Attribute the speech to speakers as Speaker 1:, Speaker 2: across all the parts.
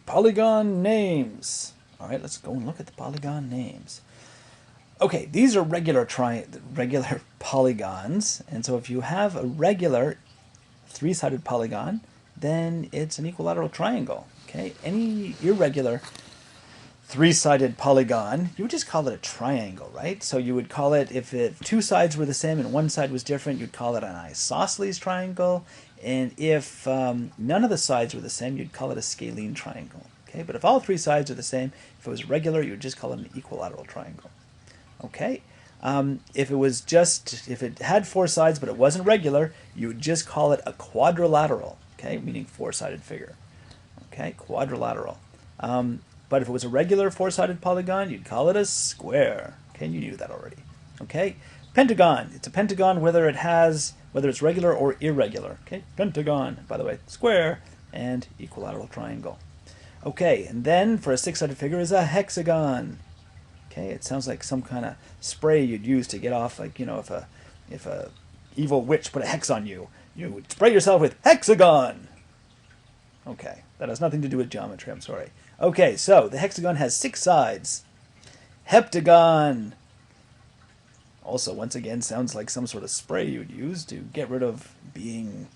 Speaker 1: Polygon names. All right, let's go and look at the polygon names. Okay, these are regular polygons, and so if you have a regular three-sided polygon, then it's an equilateral triangle. Okay, any irregular three-sided polygon, you would just call it a triangle, right? So you would call it, if two sides were the same and one side was different, you'd call it an isosceles triangle. And if none of the sides were the same, you'd call it a scalene triangle. Okay, but if all three sides are the same, if it was regular, you would just call it an equilateral triangle. Okay, if it had four sides but it wasn't regular, you would just call it a quadrilateral. Okay, meaning four-sided figure. Okay, quadrilateral. But if it was a regular four-sided polygon, you'd call it a square. Okay, you knew that already. Okay, pentagon. It's a pentagon whether it's regular or irregular. Okay, pentagon. By the way, square and equilateral triangle. Okay, and then for a six-sided figure is a hexagon. Okay, it sounds like some kind of spray you'd use to get off, like, you know, if a evil witch put a hex on you, you would spray yourself with hexagon. Okay, that has nothing to do with geometry, I'm sorry. Okay, so the hexagon has six sides. Heptagon. Also, once again, sounds like some sort of spray you would use to get rid of being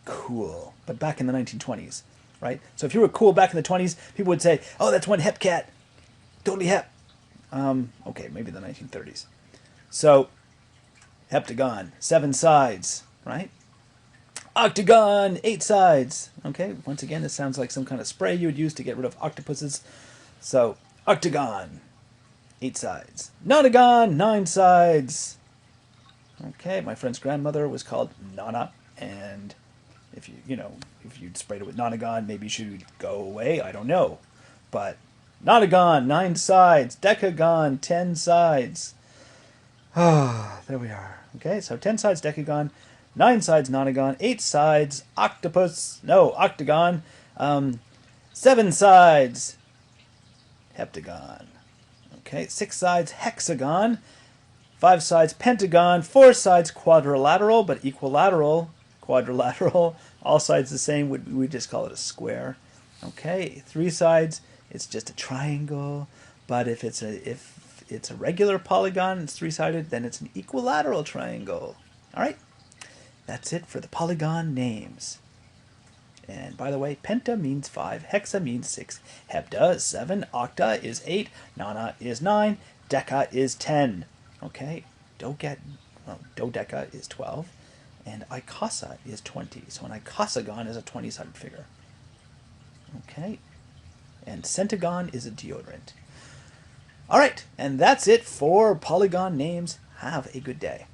Speaker 1: cool. But back in the 1920s, right? So if you were cool back in the 20s, people would say, oh, that's one hep cat. Totally hep. Okay, maybe the 1930s. So, heptagon, seven sides, right? Octagon, eight sides. Okay, once again, this sounds like some kind of spray you would use to get rid of octopuses. So, octagon, eight sides. Nonagon, nine sides. Okay, my friend's grandmother was called Nana, and if you'd sprayed it with nonagon, maybe she would go away. I don't know, but nonagon, nine sides. Decagon, 10 sides. Ah, there we are. Okay, so 10 sides decagon. 9 sides nonagon, 8 sides octagon, 7 sides heptagon. Okay, 6 sides hexagon, 5 sides pentagon, 4 sides quadrilateral, but equilateral, quadrilateral, all sides the same, we just call it a square. Okay, 3 sides, it's just a triangle, but if it's a regular polygon, it's three-sided, then it's an equilateral triangle. All right? That's it for the polygon names. And by the way, penta means 5, hexa means 6, hepta is 7, octa is 8, nona is 9, deca is 10. Okay, dodeca is 12, and icosa is 20. So an icosagon is a 20-sided figure. Okay, and centagon is a deodorant. All right, and that's it for polygon names. Have a good day.